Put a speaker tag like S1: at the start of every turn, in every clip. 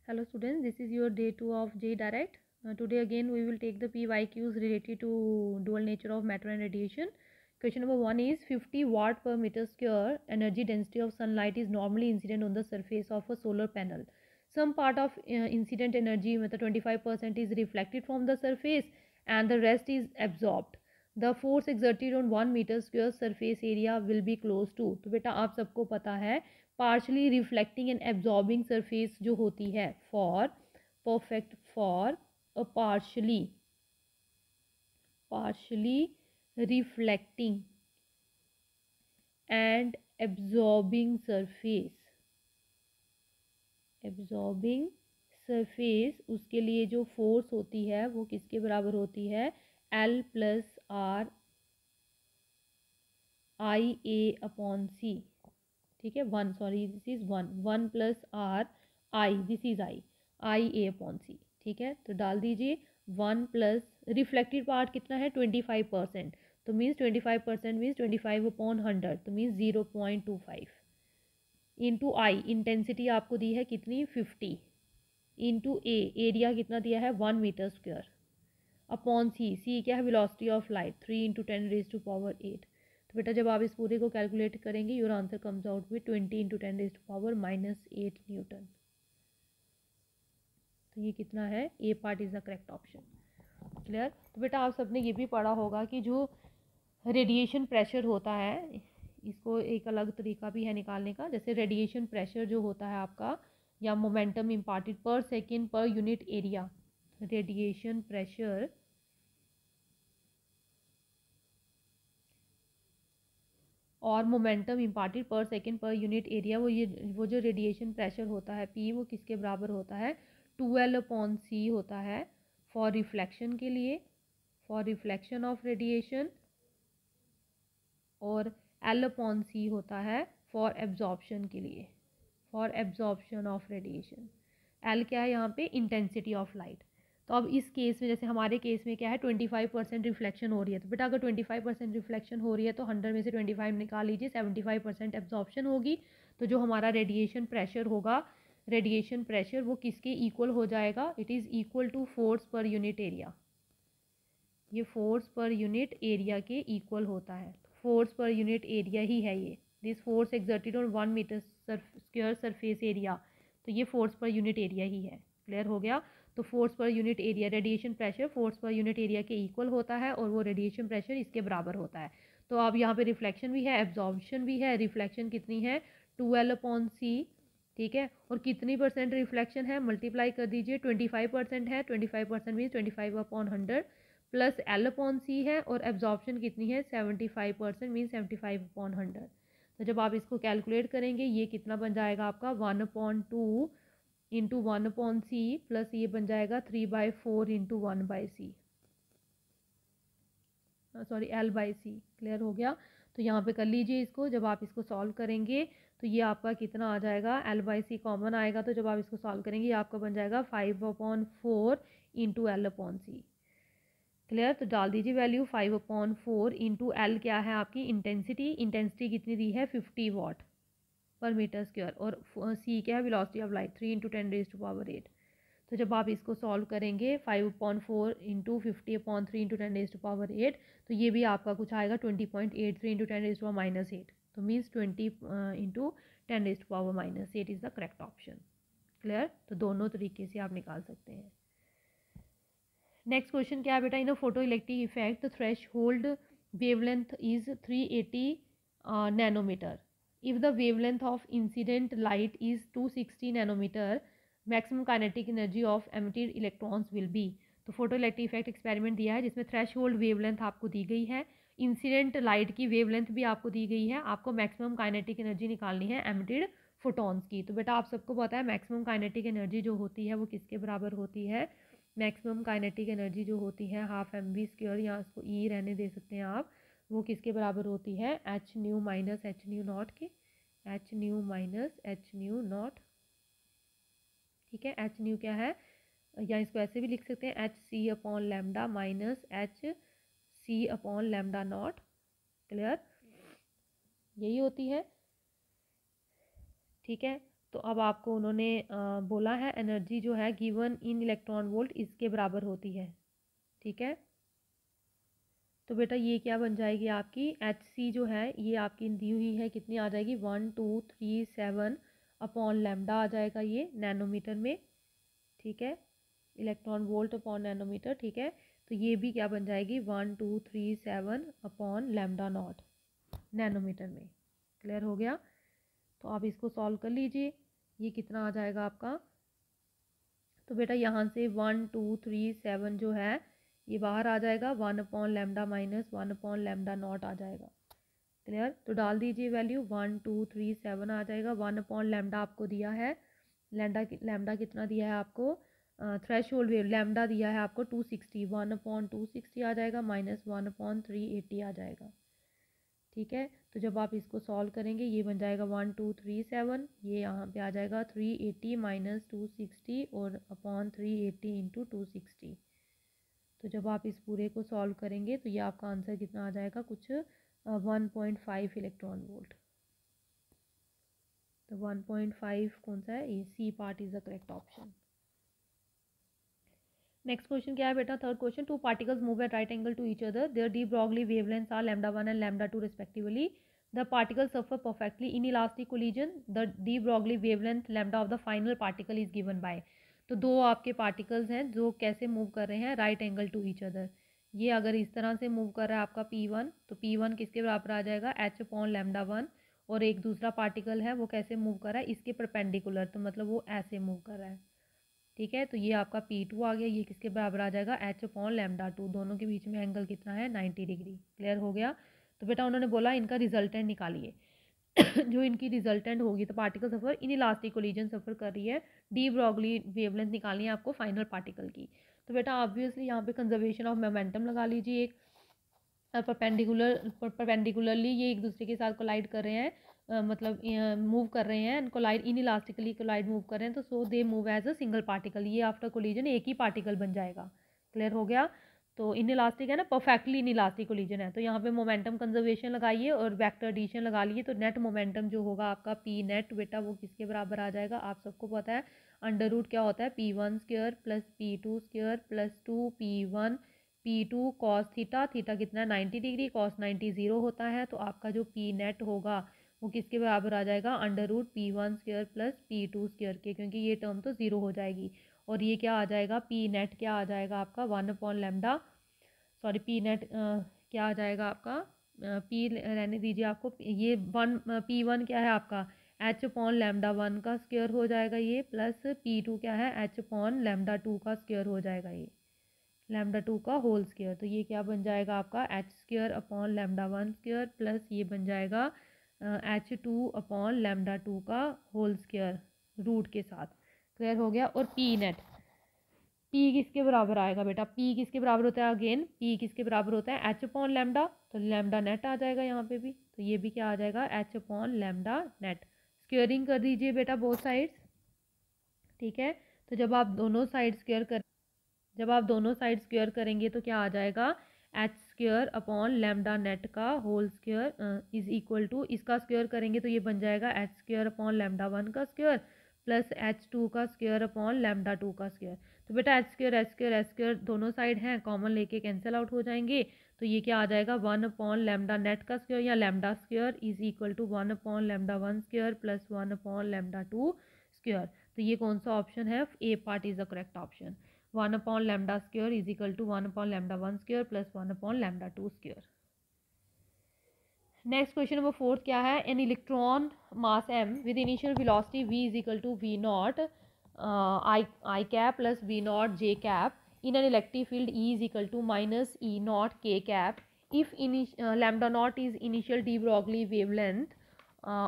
S1: Hello students, this is your day 2 of JEE Direct. Today again we will take the PYQs related to dual nature of matter and radiation. Question number 1 is 50 watt per meter square energy density of sunlight is normally incident on the surface of a solar panel. Some part of incident energy, 25% is reflected from the surface and the rest is absorbed. The force exerted on 1 meter square surface area will be close to. तो बेटा आप सबको पता है partially reflecting and absorbing surface जो होती है for perfect for a partially reflecting and absorbing surface उसके लिए जो फोर्स होती है वो किसके बराबर होती है L plus R I A upon C. ठीक है 1 sorry this is 1 plus R I this is I A upon C. ठीक है तो डाल दीजिए 1 प्लस रिफ्लेक्टेड पार्ट कितना है 25%. तो मीन्स 25% मीन्स 25 अपॉन 100 तो मीन्स 0.25 इंटू आई इंटेंसिटी आपको दी है कितनी 50 इंटू ए एरिया कितना दिया है 1 मीटर स्क्वायर अपॉन सी क्या है वेलोसिटी ऑफ लाइट 3 इंटू 10⁻⁸. तो बेटा जब आप इस पूरे को कैलकुलेट करेंगे your answer comes out with 20 into 10⁻⁻8 newton. तो ये कितना है A part is the correct option. Clear. तो बेटा आप सबने ये भी पढ़ा होगा कि जो रेडिएशन प्रेशर होता है इसको एक अलग तरीका भी है निकालने का. जैसे रेडिएशन प्रेशर जो होता है आपका या मोमेंटम इम्पार्टेड पर सेकेंड पर यूनिट एरिया. रेडिएशन प्रेशर और मोमेंटम इम्पार्टेड पर सेकेंड पर यूनिट एरिया वो जो रेडिएशन प्रेशर होता है पी वो किसके बराबर होता है 2L अपॉन सी होता है फॉर रिफ्लेक्शन के लिए फॉर रिफ्लेक्शन ऑफ रेडिएशन और L अपॉन सी होता है फॉर एब्जॉर्प्शन के लिए for absorption of radiation. L क्या है यहाँ पे इंटेंसिटी ऑफ लाइट. तो अब इस केस में जैसे हमारे केस में क्या है 25% रिफ्लेक्शन हो रही है. तो बेटा अगर 25% रिफ्लेक्शन हो रही है तो 100 में से 25 निकाल लीजिए 75% एब्जॉर्प्शन होगी. तो जो हमारा रेडिएशन प्रेशर होगा रेडिएशन प्रेशर वो किसके इक्वल हो जाएगा it is equal to force per unit area. ये फोर्स पर यूनिट एरिया के इक्वल होता है. फोर्स पर यूनिट एरिया ही है ये. This force exerted on 1 metre square surface area. तो ये फोर्स पर यूनिट एरिया ही है. क्लियर हो गया. तो force per unit area radiation pressure force per unit area के इक्वल होता है और वो रेडिएशन प्रेशर इसके बराबर होता है. तो अब यहाँ पे रिफ्लेक्शन भी है एब्जॉर्प्शन भी है. रिफ्लेक्शन कितनी है 2L अपॉन सी. ठीक है और कितनी परसेंट रिफ्लेक्शन है मल्टीप्लाई कर दीजिए 25% है 25% means 25 upon 100 plus L upon C है और एब्जॉर्प्शन कितनी है 75% मीन्स 75 अपॉन 100. तो जब आप इसको कैलकुलेट करेंगे ये कितना बन जाएगा आपका 1/2 इंटू 1/c प्लस ये बन जाएगा 3/4 into 1/c sorry L/c. Clear हो गया. तो यहाँ पे कर लीजिए इसको. जब आप इसको सॉल्व करेंगे तो ये आपका कितना आ जाएगा L/c कॉमन आएगा. तो जब आप इसको सॉल्व करेंगे ये आपका बन जाएगा 5/4 इंटू L अपॉन सी. क्लियर. तो डाल दीजिए वैल्यू 5/4 इंटू L क्या है आपकी इंटेंसिटी कितनी दी है 50 वाट पर मीटर स्क्वायर और सी क्या है वेलोसिटी ऑफ लाइट 3 इंटू 10⁻⁸. तो जब आप इसको सॉल्व करेंगे 5/4 इंटू 50/3 इंटू 10⁻⁸ तो ये भी आपका कुछ आएगा 20.83 इंटू 10⁻⁻8. तो means 20 into 10⁻⁻8 is the correct option. Clear. तो दोनों तरीके से आप निकाल सकते हैं. नेक्स्ट क्वेश्चन क्या है बेटा in a photoelectric effect the threshold wavelength is 380 nanometer. If the wavelength of incident light is 260 nanometer, maximum kinetic energy of emitted electrons will be. तो फोटो इलेक्ट्रिक इफेक्ट एक्सपेरिमेंट दिया है जिसमें thresh hold wavelength आपको दी गई है incident light की wavelength भी आपको दी गई है. आपको मैक्सिमम काइनेटिक एनर्जी निकालनी है एमिटेड फोटॉन्स की. तो बेटा आप सबको पता है मैक्सिमम काइनेटिक एनर्जी जो होती है वो किसके बराबर होती है मैक्सिमम काइनेटिक एनर्जी जो होती है ½ mv². यहाँ इसको ई रहने दे सकते हैं आप. वो किसके बराबर होती है H nu minus H nu naught के H nu minus H nu naught. ठीक है एच न्यू क्या है या इसको ऐसे भी लिख सकते हैं H C upon lambda minus H C upon lambda naught. Clear. यही होती है. ठीक है तो अब आपको उन्होंने बोला है एनर्जी जो है गिवन इन इलेक्ट्रॉन वोल्ट इसके बराबर होती है। ठीक है, तो बेटा ये क्या बन जाएगी आपकी एच सी जो है ये आपकी दी हुई है कितनी आ जाएगी 1237 अपॉन लैम्डा आ जाएगा ये नैनोमीटर में। ठीक है, इलेक्ट्रॉन वोल्ट अपॉन नैनोमीटर। ठीक है, तो ये भी क्या बन जाएगी 1237 अपॉन लैम्डा नॉट नैनोमीटर में। क्लियर हो गया? तो आप इसको सॉल्व कर लीजिए, ये कितना आ जाएगा आपका। तो बेटा यहाँ से 1237 जो है ये बाहर आ जाएगा, 1/λ माइनस 1/λ0 आ जाएगा। क्लियर? तो डाल दीजिए वैल्यू 1237 आ जाएगा। 1/λ आपको दिया है, लैम्डा कितना दिया है आपको, थ्रेश होल्ड वेव लैम्डा दिया है आपको 260, 1/260 आ जाएगा माइनस 1/380 आ जाएगा। ठीक है, तो जब आप इसको सॉल्व करेंगे ये बन जाएगा 1237, ये यहाँ पे आ जाएगा 380 माइनस 260 और अपॉन 380 इंटू 260। तो जब आप इस पूरे को सॉल्व करेंगे तो ये आपका आंसर कितना आ जाएगा, कुछ 1.5 इलेक्ट्रॉन वोल्ट। तो 1.5 कौन सा है, ये C part is the correct option. Next question क्या है बेटा, third question, two particles move at right angle to each other, their de Broglie wavelengths are λ1 and λ2 respectively. The particles suffer perfectly inelastic collision. The de Broglie wavelength lambda of the final particle is given by. तो दो आपके particles हैं जो कैसे move कर रहे हैं right angle to each other. ये अगर इस तरह से मूव कर रहा है आपका P1, तो P1 किसके बराबर आ जाएगा H/λ1। और एक दूसरा पार्टिकल है वो कैसे मूव कर रहा है इसके परपेंडिकुलर, तो मतलब वो ऐसे मूव कर रहा है। ठीक है, तो ये आपका P2 आ गया, ये किसके बराबर आ जाएगा H/λ2। दोनों के बीच में एंगल कितना है 90 डिग्री। क्लियर हो गया? तो बेटा उन्होंने बोला इनका रिजल्टेंट निकालिए। जो इनकी रिजल्टेंट होगी, तो particle suffer in elastic collision suffer कर रही है, डी ब्रॉगली वेवलेंथ निकालनी है आपको फाइनल पार्टिकल की। तो बेटा ऑब्वियसली यहाँ पे कंजर्वेशन ऑफ मोमेंटम लगा लीजिए एक, परपेंडिकुलरली ये एक दूसरे के साथ कोलाइड कर रहे हैं, मतलब मूव कर रहे हैं, collide in elastically collide move कर रहे हैं, तो so they move as a single particle. ये आफ्टर कोलिजन एक ही पार्टिकल बन जाएगा। क्लियर हो गया? तो इन इलास्टिक है ना, परफेक्टली इन इलास्टिक कोलिजन है, तो यहाँ पे मोमेंटम कंजर्वेशन लगाइए और वेक्टर एडिशन लगा लिए, तो नेट मोमेंटम जो होगा आपका पी नेट बेटा वो किसके बराबर आ जाएगा, आप सबको पता है अंडर रूट क्या होता है, P1 square plus P2 square plus 2P1 P2 cos theta, theta कितना है 90 डिग्री, कॉस 90 0 होता है, तो आपका जो पी नेट होगा वो किसके बराबर आ जाएगा under root P1 square plus P2 square के, क्योंकि ये टर्म तो ज़ीरो हो जाएगी। और ये क्या आ जाएगा पी नेट क्या आ जाएगा आपका 1/λ, सॉरी पी नेट क्या आ जाएगा आपका, पी रहने दीजिए आपको, ये P1 क्या है आपका H/λ1 का स्क्वायर हो जाएगा ये, प्लस P2 क्या है H/λ2 का स्क्वायर हो जाएगा ये, λ2 का होल स्क्वायर। तो ये क्या बन जाएगा आपका H/λ1 स्क्वायर प्लस ये बन जाएगा H/λ2 का होल स्क्वायर रूट के साथ। क्लियर हो गया? और पी नेट पी किसके बराबर आएगा बेटा, पी किसके बराबर होता है, अगेन पी किसके बराबर होता है H/λ, तो लैम्डा नेट आ जाएगा यहाँ पे भी, तो ये भी क्या आ जाएगा H/λ नेट। स्क्वेयरिंग कर दीजिए बेटा बोथ साइड्स। ठीक है, तो जब आप दोनों साइड स्क्वायर करेंगे तो क्या आ जाएगा H/λ नेट का whole square is equal to, इसका स्क्वायर करेंगे तो ये बन जाएगा H/λ1 का स्क्वायर प्लस H2 का स्क्वायर अपॉन λ2 का स्क्वायर। तो बेटा H² दोनों साइड हैं, कॉमन लेके कैंसिल आउट हो जाएंगे, तो ये क्या आ जाएगा 1/λ नेट का स्क्वायर या lambda square is equal to 1/λ1 square plus 1/λ2 square. तो ये कौन सा ऑप्शन है, A part is the correct option. 1/λ square is equal to 1/λ1 square plus 1/λ2 square. Next question number fourth क्या है, an electron mass m with initial velocity v is equal to v naught I cap plus v naught j cap in an electric field E is equal to minus E not k cap if lambda naught is initial de Broglie wavelength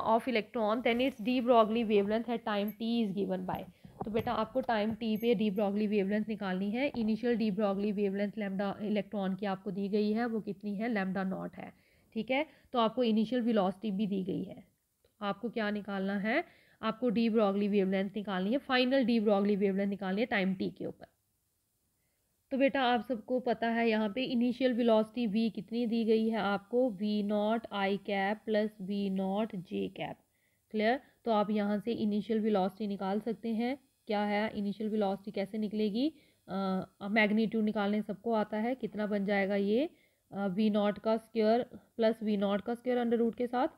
S1: of electron then its de Broglie wavelength at time t is given by। तो बेटा आपको time T पे D Broglie wavelength निकालनी है। Initial D Broglie wavelength lambda electron की आपको दी गई है, वो कितनी है लैम्डा नॉट है। ठीक है, तो आपको इनिशियल वेलोसिटी भी दी गई है, तो आपको क्या निकालना है, आपको डी ब्रॉगली वेवलेंथ निकालनी है, फाइनल डी ब्रॉगली वेवलेंथ निकालनी है टाइम टी के ऊपर। तो बेटा आप सबको पता है यहाँ पे इनिशियल वेलोसिटी v कितनी दी गई है आपको, v naught I cap plus v not J cap. Clear? तो आप यहाँ से इनिशियल वेलोसिटी निकाल सकते हैं। क्या है इनिशियल वेलोसिटी, कैसे निकलेगी, मैग्नीट्यूड निकालने सबको आता है। कितना बन जाएगा ये वी नॉट का स्क्वायर प्लस वी नॉट का स्क्वायर अंडर रूट के साथ।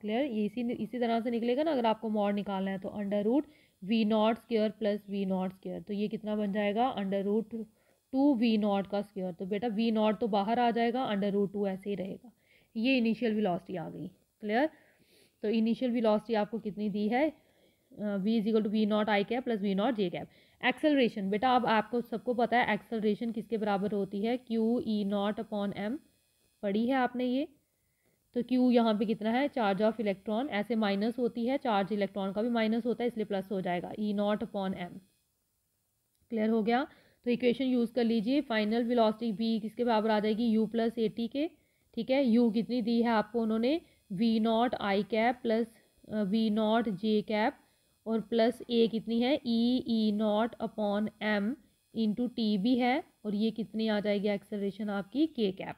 S1: क्लियर, ये इसी तरह से निकलेगा ना। अगर आपको मॉड निकालना है तो under root v naught square plus we naught square, तो ये कितना बन जाएगा अंडर रूट 2 वी नॉट का स्क्वायर। तो बेटा वी नॉट तो बाहर आ जाएगा, अंडर रूट 2 ऐसे ही रहेगा। ये इनिशियल वेलोसिटी आ गई। क्लियर, तो इनिशियल वेलोसिटी आपको कितनी दी है, v is equal to v naught I cap plus we naught J cap. Acceleration बेटा अब आपको सबको पता है एक्सेलरेशन किसके बराबर होती है, q E naught upon m, पढ़ी है आपने ये। तो क्यू यहाँ पे कितना है, चार्ज ऑफ इलेक्ट्रॉन, ऐसे माइनस होती है, चार्ज इलेक्ट्रॉन का भी माइनस होता है इसलिए प्लस हो जाएगा, ई नॉट अपॉन एम। क्लियर हो गया। तो इक्वेशन यूज़ कर लीजिए, फाइनल वेलोसिटी v किसके बराबर आ जाएगी, u प्लस ए टी के। ठीक है, u कितनी दी है आपको उन्होंने, V naught I cap plus we naught J cap, और प्लस a कितनी है, E naught upon m into T भी है, और ये कितनी आ जाएगी एक्सेलरेशन आपकी k कैप।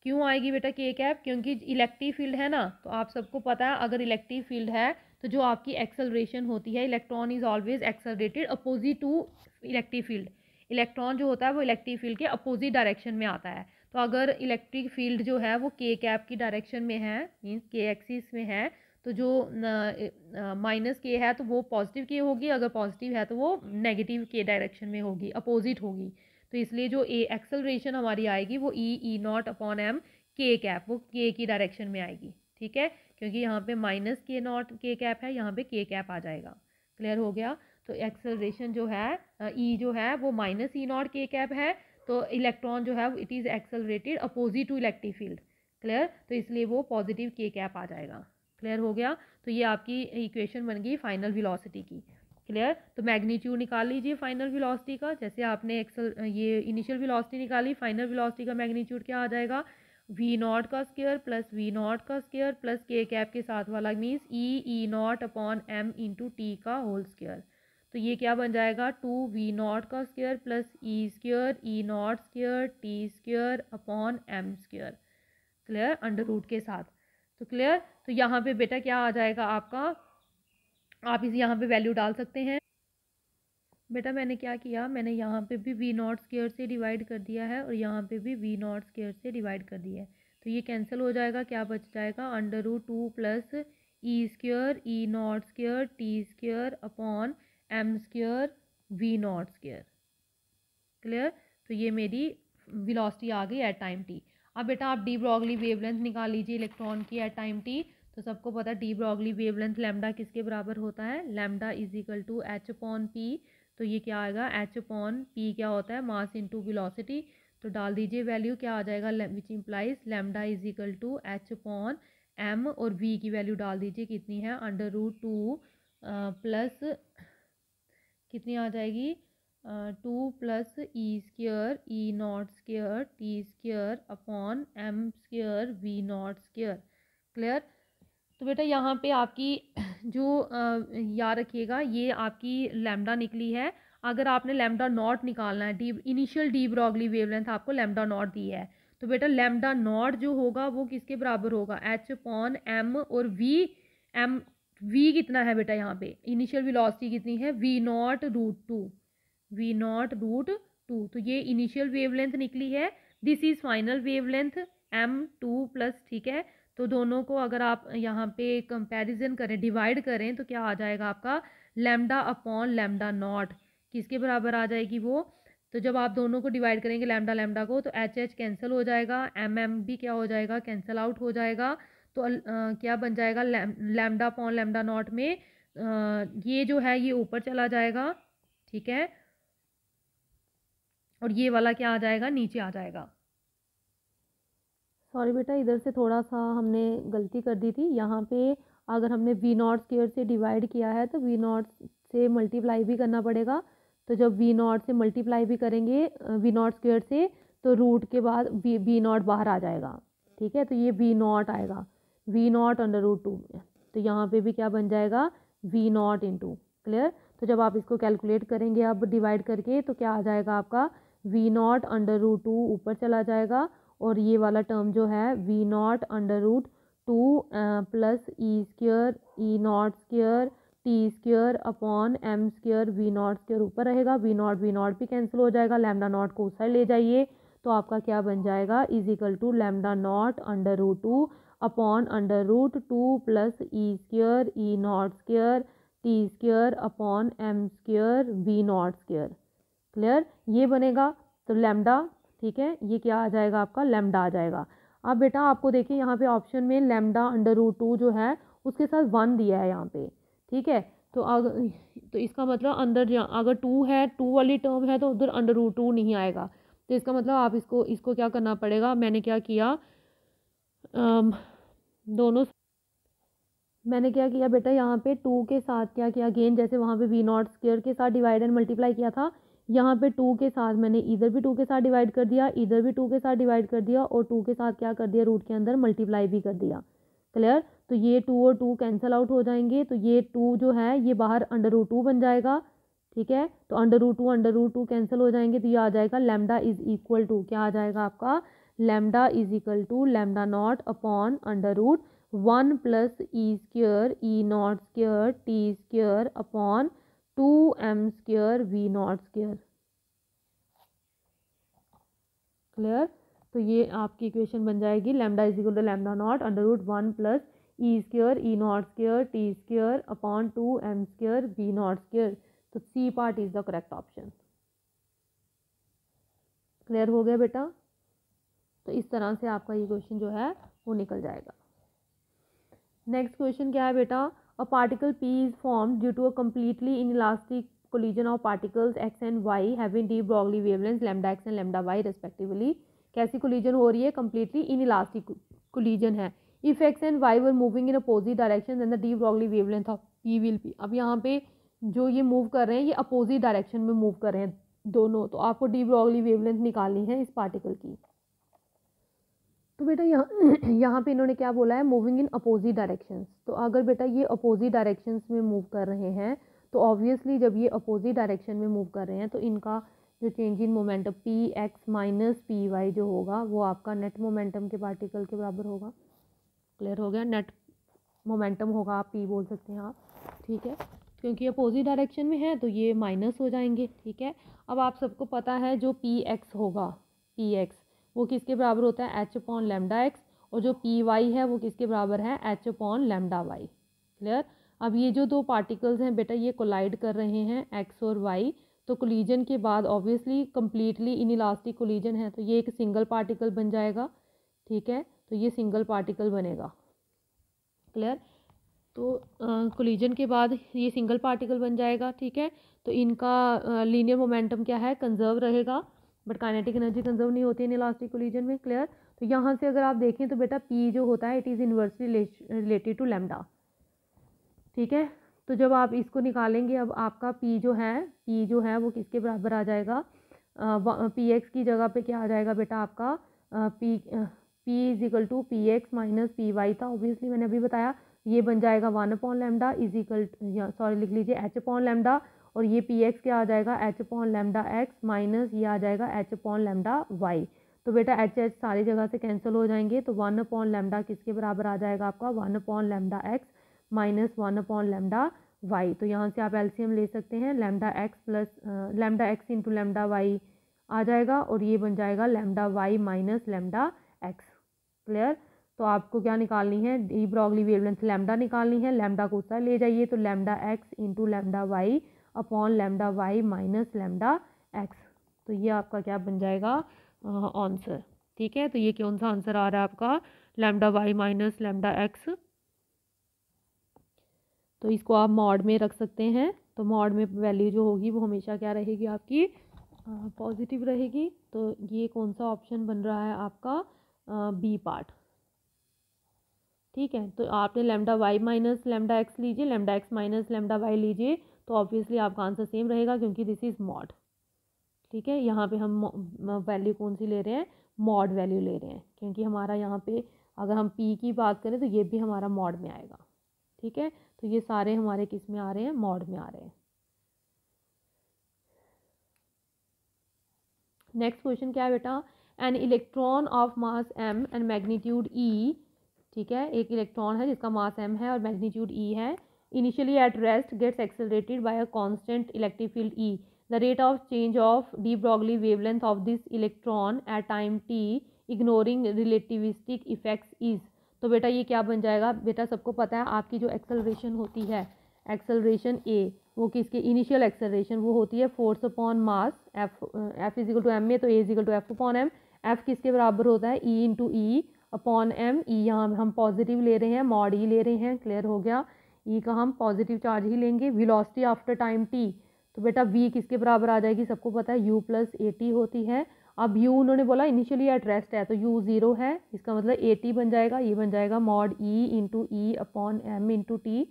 S1: क्यों आएगी बेटा के कैप, क्योंकि इलेक्ट्रिक फील्ड है ना, तो आप सबको पता है अगर इलेक्ट्रिक फील्ड है तो जो आपकी एक्सेलरेशन होती है, electron is always accelerated opposite to electric field. Electron जो होता है वो इलेक्ट्रिक फील्ड के अपोजिट डायरेक्शन में आता है। तो अगर इलेक्ट्रिक फील्ड जो है वो के कैप की डायरेक्शन में है, मीन्स के एक्सिस में है, तो जो माइनस के है तो वो पॉजिटिव के होगी, अगर पॉजिटिव है तो वो नेगेटिव के डायरेक्शन में होगी, अपोजिट होगी। तो इसलिए जो एक्सेलरेशन हमारी आएगी वो ई नॉट अपॉन एम के कैप, वो के की डायरेक्शन में आएगी। ठीक है, क्योंकि यहाँ पे माइनस के नॉट के कैप है, यहाँ पे के कैप आ जाएगा। क्लियर हो गया। तो एक्सेलरेशन जो है ई जो है वो माइनस ई नॉट के कैप है, तो इलेक्ट्रॉन जो है it is accelerated opposite to electric field. Clear, तो इसलिए वो पॉजिटिव के कैप आ जाएगा। क्लियर हो गया। तो ये आपकी इक्वेशन बन गई फाइनल वेलोसिटी की। क्लियर, तो मैग्नीट्यूड निकाल लीजिए फाइनल वेलोसिटी का। जैसे आपने ये इनिशियल वेलोसिटी निकाली, फाइनल वेलोसिटी का मैग्नीट्यूड क्या आ जाएगा, वी नॉट का स्क्वायर प्लस वी नॉट का स्क्वायर प्लस के कैप के साथ वाला, means E naught upon m into t का होल स्क्वायर। तो ये क्या बन जाएगा, 2 वी नॉट का square plus E square E naught square T square upon m square. Clear, under root के साथ। तो क्लियर, तो यहाँ पे बेटा क्या आ जाएगा आपका, आप इस यहाँ पे वैल्यू डाल सकते हैं। बेटा मैंने क्या किया, मैंने यहाँ पे भी वी नॉट स्क्वायर से डिवाइड कर दिया है और यहाँ पे भी वी नॉट स्क्वायर से डिवाइड कर दिया है। तो ये कैंसिल हो जाएगा, क्या बच जाएगा, under root 2 plus E square E naught square T square upon m square we naught square. Clear, तो ये मेरी वेलोसिटी आ गई एट टाइम टी। अब बेटा आप डी ब्रॉगली वेवलेंथ निकाल लीजिए इलेक्ट्रॉन की एट टाइम टी। तो सबको पता है डी ब्रॉगली वेवलेंथ लैम्डा किसके बराबर होता है, lambda is equal to h upon p. तो ये क्या आएगा, एच अपॉन पी क्या होता है, मास इनटू वेलोसिटी। तो डाल दीजिए वैल्यू, क्या आ जाएगा, which implies lambda is equal to h upon m, और वी की वैल्यू डाल दीजिए कितनी है, अंडर रूट 2 प्लस कितनी आ जाएगी, 2 plus E square E naught square T square upon m square we naught square. Clear, तो बेटा यहाँ पे आपकी जो याद रखिएगा ये आपकी लैम्डा निकली है। अगर आपने लैम्डा नॉट निकालना है, D initial D Broglie wavelength आपको लैम्डा नॉट दी है, तो बेटा लैम्डा नॉट जो होगा वो किसके बराबर होगा, एच अपॉन एम, और वी एम, वी कितना है बेटा यहाँ पे, इनिशियल वेलोसिटी कितनी है, v naught root 2, v naught root 2। तो ये इनिशियल वेवलेंथ निकली है, this is final wavelength m2 plus. ठीक है, तो दोनों को अगर आप यहाँ पे कंपैरिजन करें, डिवाइड करें, तो क्या आ जाएगा आपका लैम्डा अपॉन लैम्डा नॉट, किसके बराबर आ जाएगी वो। तो जब आप दोनों को डिवाइड करेंगे लैम्डा लैम्डा को, तो एच एच कैंसिल हो जाएगा, एम एम भी क्या हो जाएगा, कैंसिल आउट हो जाएगा। तो क्या बन जाएगा, लैम्डा अपॉन लैम्डा नॉट में ये जो है ये ऊपर चला जाएगा। ठीक है, और ये वाला क्या आ जाएगा, नीचे आ जाएगा। सॉरी बेटा, इधर से थोड़ा सा हमने गलती कर दी थी। यहाँ पे अगर हमने वी नॉट स्क्वायर से डिवाइड किया है तो वी नॉट से मल्टीप्लाई भी करना पड़ेगा। तो जब वी नॉट से मल्टीप्लाई भी करेंगे वी नॉट स्क्वायर से, तो रूट के बाद वी नॉट बाहर आ जाएगा। ठीक है, तो ये वी नॉट आएगा, वी नॉट अंडर रूट 2 में। तो यहाँ पे भी क्या बन जाएगा, वी नॉट इंटू। क्लियर, तो जब आप इसको कैलकुलेट करेंगे अब डिवाइड करके, तो क्या आ जाएगा आपका, वी नॉट अंडर रूट 2 ऊपर चला जाएगा, और ये वाला टर्म जो है v naught under root plus E square E naught square T square upon m square we naught square ऊपर रहेगा, वी नॉट भी कैंसिल हो जाएगा, लैम्डा नॉट को उस साइड ले जाइए तो आपका क्या बन जाएगा is equal to lambda naught under root 2 upon under root 2 plus E square E naught square T square upon m square we naught square. Clear, ये बनेगा तो लैम्डा, ठीक है, ये क्या आ जाएगा आपका लैम्डा आ जाएगा। अब बेटा आपको देखिए यहाँ पे ऑप्शन में लैम्डा अंडर रूट 2 जो है उसके साथ 1 दिया है यहाँ पे, ठीक है। तो अगर तो इसका मतलब अंदर अगर 2 है 2 वाली टर्म है तो उधर अंडर रूट 2 नहीं आएगा, तो इसका मतलब आप इसको क्या करना पड़ेगा, मैंने क्या किया दोनों मैंने क्या किया बेटा यहाँ पे 2 के साथ क्या किया अगेन, जैसे वहाँ पे वी नॉट स्क्वायर के साथ डिवाइड एंड मल्टीप्लाई किया था, यहाँ पे 2 के साथ मैंने इधर भी 2 के साथ डिवाइड कर दिया, इधर भी 2 के साथ डिवाइड कर दिया और 2 के साथ क्या कर दिया रूट के अंदर मल्टीप्लाई भी कर दिया। क्लियर, तो ये 2 और 2 कैंसिल आउट हो जाएंगे, तो ये 2 जो है ये बाहर अंडर रूट 2 बन जाएगा, ठीक है। तो अंडर रूट टू कैंसिल हो जाएंगे तो ये आ जाएगा लैम्डा इज इक्वल टू क्या आ जाएगा आपका lambda is equal to lambda naught upon under root 1 plus E square E naught square T square upon 2m square we naught square. Clear, तो ये आपकी इक्वेशन बन जाएगी lambda is equal to lambda naught under root 1 plus E square E naught square T square upon 2m square we naught square. तो C part is the correct option. Clear हो गया बेटा, तो इस तरह से आपका ये क्वेश्चन जो है वो निकल जाएगा। नेक्स्ट क्वेश्चन क्या है बेटा, a particle p is form due to a completely inelastic collision of particles x and y having d Broglie wavelengths lambda x and lambda y respectively। कैसी collision हो रही है, completely inelastic collision है। if x and y were moving in opposite direction then the d Broglie wavelength of p will be। अब यहाँ पे जो ये मूव कर रहे हैं ये अपोजिट डायरेक्शन में मूव कर रहे हैं दोनों, तो आपको डी ब्रॉगली वेवलेंथ निकालनी है इस पार्टिकल की। तो बेटा यहाँ पे इन्होंने क्या बोला है, मूविंग इन अपोजिट डायरेक्शंस। तो अगर बेटा ये अपोजिट डायरेक्शंस में मूव कर रहे हैं तो ऑब्वियसली जब ये अपोजिट डायरेक्शन में मूव कर रहे हैं तो इनका जो change in momentum p x minus p y जो होगा वो आपका नेट मोमेंटम के पार्टिकल के बराबर होगा। क्लियर हो गया, नेट मोमेंटम होगा, आप पी बोल सकते हैं आप, ठीक है, क्योंकि अपोजिट डायरेक्शन में है तो ये माइनस हो जाएंगे, ठीक है। अब आप सबको पता है जो पी एक्स होगा, पी एक्स वो किसके बराबर होता है एच अपॉन लैम्डा एक्स, और जो पी वाई है वो किसके बराबर है h upon lambda y. Clear, अब ये जो दो पार्टिकल्स हैं बेटा ये कोलाइड कर रहे हैं एक्स और वाई, तो कोलिजन के बाद ऑब्वियसली कम्प्लीटली इनइलास्टिक कोलिजन है तो ये एक सिंगल पार्टिकल बन जाएगा, ठीक है, तो ये सिंगल पार्टिकल बनेगा। क्लियर, तो कोलिजन के बाद ये सिंगल पार्टिकल बन जाएगा, ठीक है। तो इनका लीनियर मोमेंटम क्या है कंजर्व रहेगा, बट काइनेटिक एनर्जी कंजर्व नहीं होती है इलास्टिक कोलिजन में। क्लियर, तो यहाँ से अगर आप देखें तो बेटा पी जो होता है it is inversely related to lambda, ठीक है। तो जब आप इसको निकालेंगे अब आपका पी जो है वो किसके बराबर आ जाएगा, पी एक्स की जगह पे क्या आ जाएगा बेटा आपका p is equal to p x minus p y था, ऑब्वियसली मैंने अभी बताया, ये बन जाएगा 1 upon lambda is equal sorry लिख लीजिए एच अपॉन लैम्डा, और ये पी एक्स क्या आ जाएगा H upon lambda X minus ये आ जाएगा एच अपॉन लैम्डा वाई। तो बेटा एच एच सारी जगह से कैंसिल हो जाएंगे, तो 1 अपॉन लैम्डा किसके बराबर आ जाएगा आपका 1 upon lambda X minus 1 upon lambda Y. तो यहाँ से आप एलसीएम ले सकते हैं, lambda X plus lambda x into lambda Y आ जाएगा और ये बन जाएगा lambda Y minus lambda X. Clear, तो आपको क्या निकालनी है डी ब्रॉगली वेवलेंथ लैम्डा निकालनी है, लैम्डा को उसका ले जाइए तो lambda x into lambda y upon lambda Y minus lambda x. तो ये आपका क्या बन जाएगा आंसर, ठीक है। तो ये कौन सा आंसर आ रहा है आपका lambda Y minus lambda x. तो इसको आप मॉड में रख सकते हैं, तो मॉड में वैल्यू जो होगी वो हमेशा क्या रहेगी आपकी पॉजिटिव रहेगी। तो ये कौन सा ऑप्शन बन रहा है आपका बी पार्ट, ठीक है। तो आपने lambda Y minus lambda X लीजिए, lambda X minus lambda Y लीजिए, तो ऑब्वियसली आपका आंसर सेम रहेगा क्योंकि दिस इज़ मॉड, ठीक है। यहाँ पे हम वैल्यू कौन सी ले रहे हैं, मॉड वैल्यू ले रहे हैं, क्योंकि हमारा यहाँ पे अगर हम पी की बात करें तो ये भी हमारा मॉड में आएगा, ठीक है। तो ये सारे हमारे किस में आ रहे हैं, मॉड में आ रहे हैं। नेक्स्ट क्वेश्चन क्या है बेटा, an electron of mass m and magnitude e, ठीक है, एक इलेक्ट्रॉन है जिसका मास m है और मैग्नीट्यूड e है, initially at rest gets accelerated by a constant electric field e, the rate of change of de Broglie wavelength of this electron at time t ignoring relativistic effects is. तो बेटा ये क्या बन जाएगा, बेटा सबको पता है आपकी जो एक्सेलरेशन होती है, एक्सेलरेशन a, वो किसके, इनिशियल एक्सेलरेशन वो होती है force upon mass, F is equal to M में, तो A is equal to F upon M. F किसके बराबर होता है, E into E upon M. E यहाँ हम पॉजिटिव ले रहे हैं, मॉड ई ले रहे हैं, क्लियर हो गया। ई का हम पॉजिटिव चार्ज ही लेंगे। वेलोसिटी आफ्टर टाइम टी, तो बेटा वी किसके बराबर आ जाएगी, सबको पता है यू प्लस ए टी होती है। अब यू उन्होंने बोला इनिशियली एट रेस्ट है, तो यू ज़ीरो है, इसका मतलब ए टी बन जाएगा, ये बन जाएगा mod E into E upon m into t,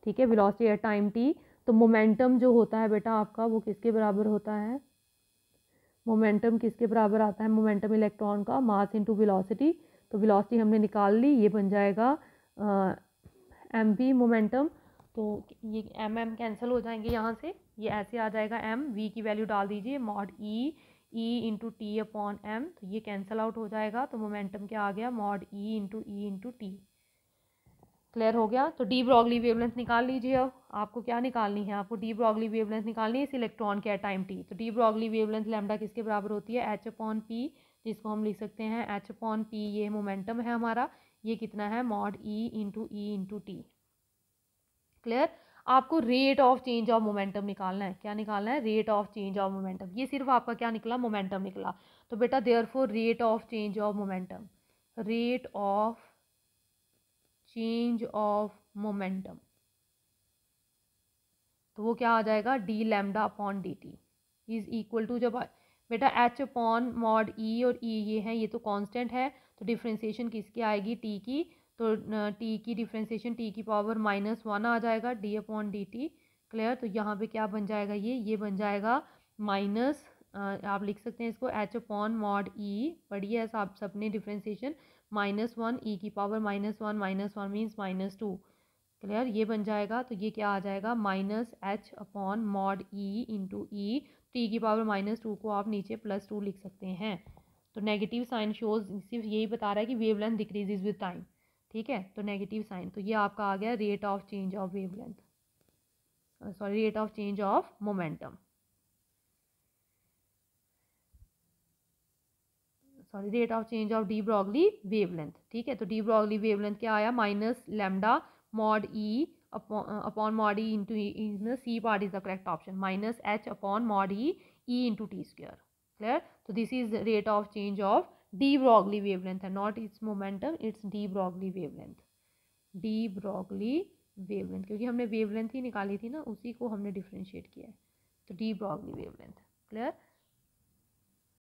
S1: ठीक है, वेलोसिटी एट टाइम टी। तो मोमेंटम जो होता है बेटा आपका वो किसके बराबर होता है, मोमेंटम किसके बराबर आता है, मोमेंटम इलेक्ट्रॉन का मास इंटू वेलोसिटी। तो वेलोसिटी हमने निकाल ली, ये बन जाएगा एम वी मोमेंटम। तो ये एम एम कैंसिल हो जाएंगे यहाँ से, ये ऐसे आ जाएगा एम, वी की वैल्यू डाल दीजिए mod E into t upon m, तो ये कैंसिल आउट हो जाएगा। तो मोमेंटम क्या आ गया, mod E into T. Clear हो गया। तो डी ब्रॉगली वेवलेंथ निकाल लीजिए। अब आपको क्या निकालनी है, आपको डी ब्रॉगली वेवलेंथ निकालनी है इस इलेक्ट्रॉन के टाइम टी। तो डी ब्रॉगली वेवलेंथ लैम्डा किसके बराबर होती है, एच अपॉन पी, जिसको हम लिख सकते हैं एच अपॉन पी, ये मोमेंटम है हमारा, ये कितना है mod E into T. Clear. आपको rate of change of momentum निकालना है, क्या निकालना है, rate of change of momentum. ये सिर्फ आपका क्या निकला, मोमेंटम निकला। तो बेटा therefore rate of change of momentum, rate of change of momentum, तो वो क्या आ जाएगा, D lambda upon D T is equal to, जब बेटा एच अपॉन मॉड ई और ई ये है, ये तो कांस्टेंट है, तो डिफ्रेंसिएशन किसकी आएगी, टी की। तो टी की डिफ्रेंसिएशन टी की पावर -1 आ जाएगा, D upon D T. Clear. तो यहाँ पे क्या बन जाएगा, ये बन जाएगा माइनस, आप लिख सकते हैं इसको एच अपॉन मॉड ई, पढ़िए ऐसा आप सबने डिफ्रेंसिएशन, -1 ई की पावर -1 मीन्स -2। क्लियर, ये बन जाएगा। तो ये क्या आ जाएगा, minus H upon mod E into E, T की पावर -2 को आप नीचे +2 लिख सकते हैं। तो नेगेटिव साइन शोज सिर्फ यही बता रहा है कि वेवलेंथ डिक्रीजेज विद टाइम, ठीक है। तो नेगेटिव साइन, तो ये आपका आ गया rate of change of wavelength, sorry rate of change of momentum, sorry rate of change of de Broglie wavelength, ठीक है। तो डी ब्रॉगली वेवलेंथ क्या आया, minus lambda mod E upon mod E into E, C part is the correct option, minus H upon mod E into T square. Clear. तो this is rate of change of de Broglie wavelength है, not it's momentum, it's D Broglie wavelength, D Broglie wavelength, क्योंकि हमने wavelength ही निकाली थी ना, उसी को हमने डिफ्रेंशिएट किया है। तो डी ब्रॉगली वेवलेंथ। क्लियर।